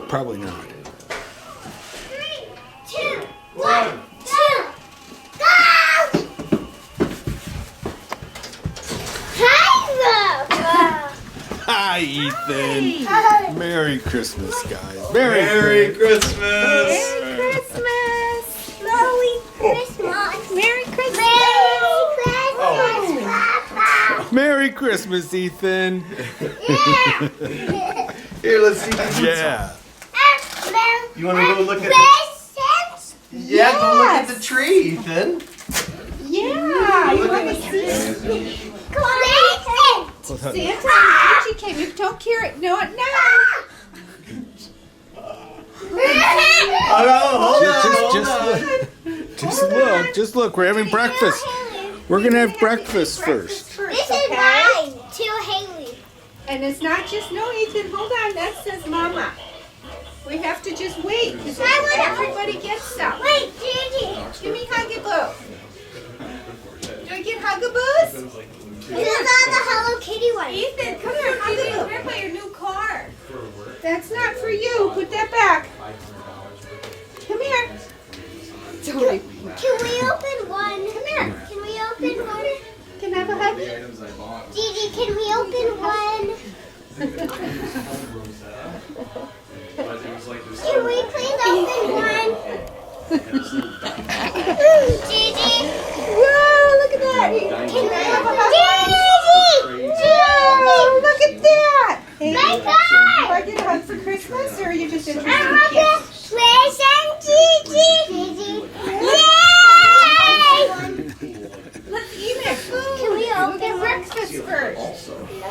Probably not. 3, 2, 1, 2, go! Hi, Ethan. Hi. Merry Christmas, guys. Merry Christmas. Merry Christmas. Merry Christmas. Merry Christmas. Merry Christmas, Papa. Merry Christmas, Ethan. Yeah. Here, let's see. Yeah. You want to go look at? Presents? Yeah, go look at the tree, Ethan. Yeah. You Look want at to the see tree. Presents. Santa and Gucci came. You don't care it. No, no. Oh no! Hold on. Just look. We're having breakfast. We're gonna have breakfast first. This is mine to Haley. And it's not just, no, Ethan, hold on. That says Mama. We have to just wait because everybody gets some. Wait, Gigi. Give me Hugaboo. Do I get Hugaboos? This is not the Hello Kitty one. Ethan, come here, Hugaboo. Grandpa, your new car. That's not for you. Put that back. Come here. Tony. Can we open one? Come here. Can we open one? Can I have a hug? Gigi, can we open one? Can we please open one? Gigi. Whoa, look at that. Can we have a hug? Gigi. Whoa, look at that. Hey, My do God. I get a hug for Christmas or are you just I interested in want gifts? a present, Gigi. Yay! Let's eat it. Can we We'll open get one? breakfast first. Wait,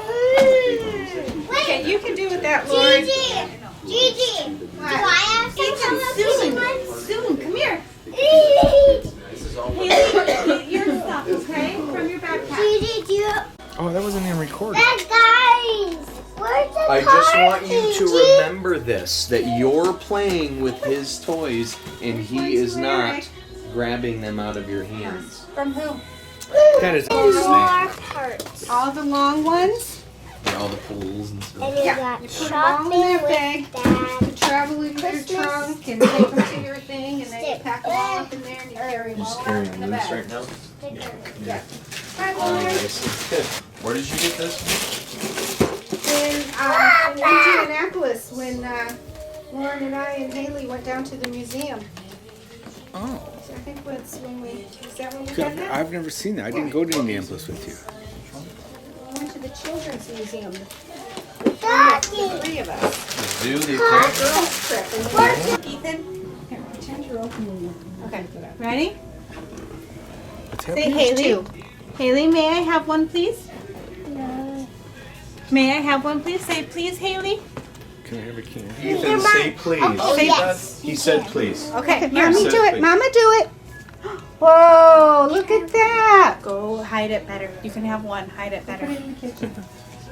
Okay, you can do with that, Lord. Gigi, do I have some Hello Kitty ones? Soon, come here. Haley, your stuff, okay? From your backpack. Gigi, do you... Oh, that wasn't even recorded. That guys, where's the I just car, want you to Gigi? remember this, that you're playing with his toys and he is not grabbing them out of your hands. From who? That is More insane. parts. All the long ones? Yeah, all the pools and stuff. And you Yeah, got you put 'em all in shopping that with bag. Dad. Travel in your Christmas. trunk and take them to your thing and then you pack them all up in there and you carry them all around in the bag. now? Yeah. Hi, Lauren. Where did you get this? In Indianapolis when Lauren and I and Haley went down to the museum. Oh, So I think that's when we, is that when we good. got that? I've never seen that. I didn't go to Indianapolis with you. We went to the Children's Museum, the Daddy. three of us. Zoo, the Girls trip. And we Ethan, here, pretend you're opening it. Okay, ready? What's Say happening? Haley. Haley, may I have one, please? No. May I have one, please? Say please, Haley. Can I have a can? Ethan, say please. Oh, Say yes. He said please. Okay, Here, Mommy say do it. please. Mama do it. Whoa, look at that. Go hide it better. You can have one. Hide it better. Put it in the kitchen.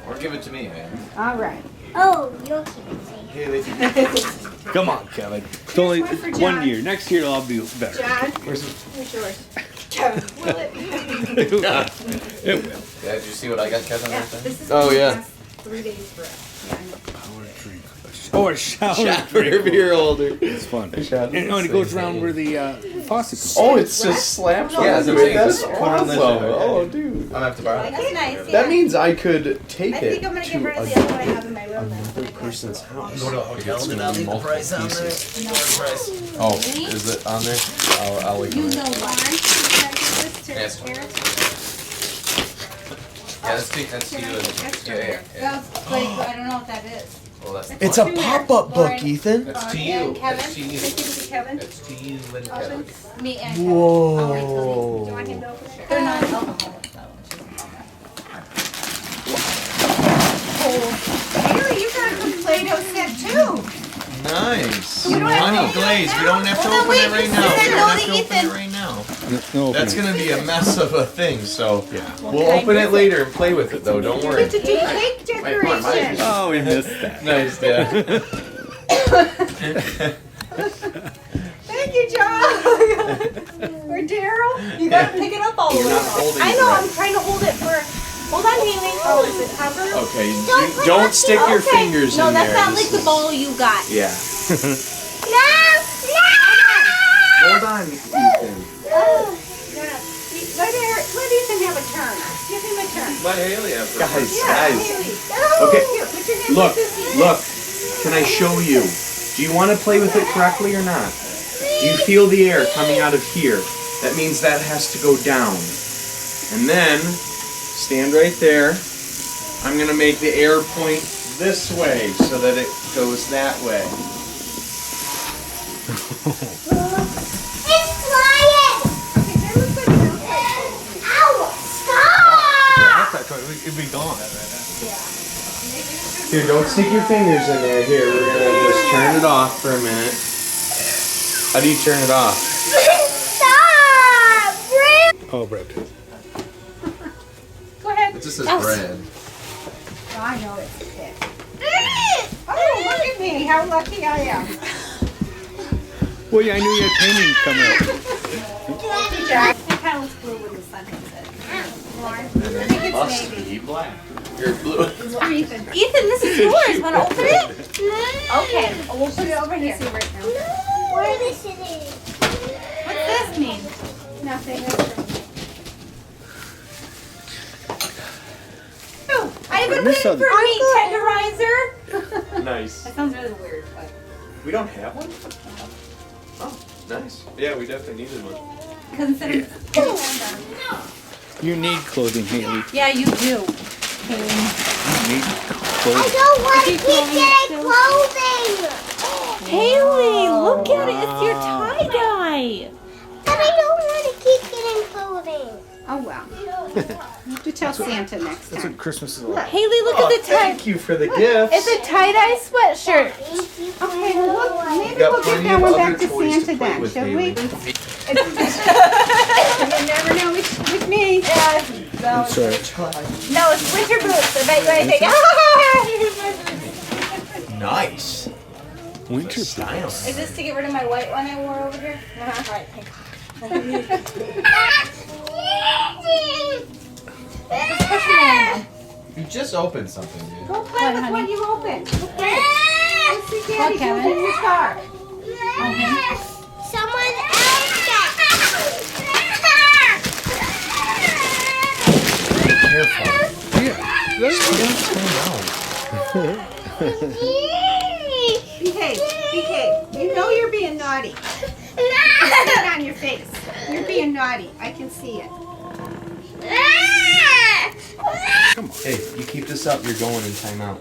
Or give it to me, man. All right. Oh, you'll keep it safe. Haley. Come on, Kevin. It's only one for 1 John. year. Next year I'll be better. John, Where's here's yours. Will it? It will. Yeah, did you see what I got, Kevin, Yeah, right there? this is Oh, gonna yeah. last 3 days for us. Yeah, I know. Oh, a shower Shower drink. beer holder. It's fun. shot And it goes around where the faucet goes. Oh, it's just slapped Yeah, onto that's it. That's amazing. awesome. Put it in the- Oh, dude. I'm gonna have to borrow it. That's nice. Yeah. That means I could take I it think I'm gonna to get rid of the other one I have in my room. another person's house. Go to a hotel, then I'll leave the price on there. Price. Oh, is it on there? I'll leave You it. know why? Should I give this to Yes. Eric? Yeah, that's to you. That's Yeah. That's like, I don't know what that is. Well, that's It's a pop-up book, Ethan. That's to And you. Kevin? That's to you. Take it to Kevin? That's to you and Open? Kevin. Me and Kevin. Whoa. I'll wait till he- Do you want him to open it? They're not alcoholic though. Haley, you got a good Play-Doh set too. Nice. We don't have to Honey open it glaze. now? We don't have to Well, then open wait, it right just now. say We don't no have to to open Ethan. it right now. No, That's opening. gonna be a mess of a thing. So Yeah. we'll open it later and play with it though. Don't You worry. get to do cake decoration. Oh, we missed that. Nice, Dad. Thank you, John. Or Daryl. You gotta pick it up all the way. You're not holding I it know. right. I'm trying to hold it for Hold on, Haley. Oh, is it covered? Okay, don't stick your fingers No, in there. that's not like the bowl you got. Yeah. No! Hold on, Ethan. Let Ethan have a turn. Give him a turn. Let Haley have her. Yeah, Guys. Haley. Okay. Here, put your hands Look, like this, Ethan. look. Can I show you? Do you want to play with it correctly or not? Do you feel the air coming out of here? That means that has to go down. And then, stand right there. I'm going to make the air point this way so that it goes that way. It's flying! Ow! Stop! It'd be gone. Here, don't stick your fingers in there. Here, we're going to just turn it off for a minute. How do you turn it off? Stop! Oh, bread. Go ahead. It just says bread. Oh, I know it's thick. Oh, look at me. How lucky I am. Well, yeah, I knew you had painting coming up. Good job. It kind of looks blue when the sun hits it. I think it's navy. Black. You're blue. It's for Ethan. Ethan, this is yours. Want to open it? Okay. Oh, we'll put it over here. See right now. Where is it? What's this mean? Nothing. Oh, I have a Miss thing for other- meat tenderizer. Nice. That sounds really weird, but We don't have one? Oh, nice. Yeah, we definitely needed one. consider. You need clothing, Haley. Yeah, you do. You need I clothing. don't want to keep getting clothing! Haley, look at it. It's your tie-dye. But I don't want to keep getting clothing. Oh, well. You have to tell Santa next That's time. what Christmas is like. Haley, look at the tie. Thank you for the gifts. It's a tie-dye sweatshirt. Thank you for Okay, well, look, maybe You got we'll get plenty that of one other back to toys to Santa play then, with, shall we? Haley. You never know with me. That's right. No, it's winter boots. I bet you anything. Nice. Winter Style. Is this to get rid of my white one I wore over here? Uh-huh. Right, thank God. You just opened something, dude. Go play with what you opened. Okay. Let's see Daddy go in your car. Someone else got Careful. Behave. You know you're being naughty. Put it on your face. You're being naughty. I can see it. Hey, you keep this up, you're going in timeout.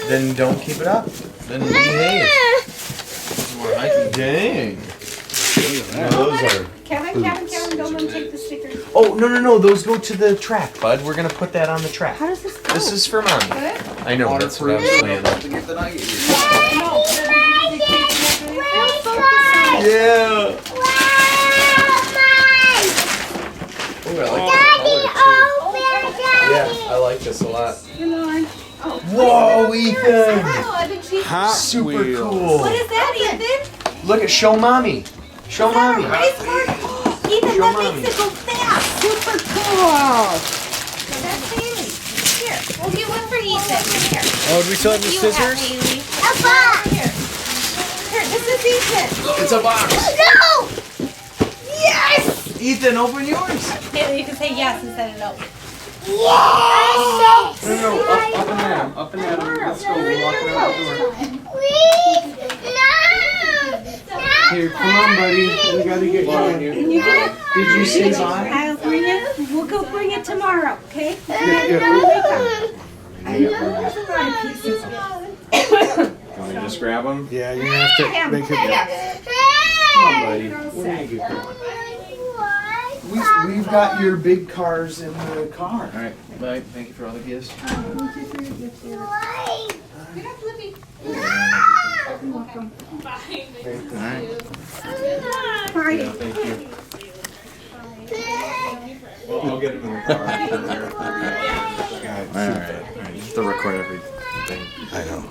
Then don't keep it up. Then behave. Dang. No, those are. Kevin, don't let him take the stickers. Oh, no. Those go to the track, bud. We're going to put that on the track. How does this go? This is for Mommy. Good? I know, that's what I was playing. Yeah. Oh, I like Yeah, I like this a lot. Come on. Oh, Whoa, Ethan! oh, I've been cheating. Hot Super Wheels. cool. What is that, Ethan? Look at Show Mommy. Show Mommy. Race car? Ethan, Show that Mommy. makes it go fast. Super cool. So that's Haley. Here, we'll get one for Ethan. Here. Oh, do we still have the You have scissors? Haley. Here. Here, this is Ethan. It's a box. No! Yes! Ethan, open yours. Haley, you can say yes instead of no. Yes! No, up and at him. Let's go. We're walking out the door. Please! No! Here, come on, buddy. We gotta get going here. Can you get it? Did you say bye? I'll bring it. We'll go bring it tomorrow, okay? No! I know there's a lot of pieces. Can we just grab them? Yeah, you're gonna have to make it. Come on, buddy. We're gonna get going. We've got your big cars in the car. All right, bye. Thank you for all the gifts. Why? Get up, Lippy. Bye. Yeah, thank you. Well, I'll get him in the car. All right. Just to record everything. I know.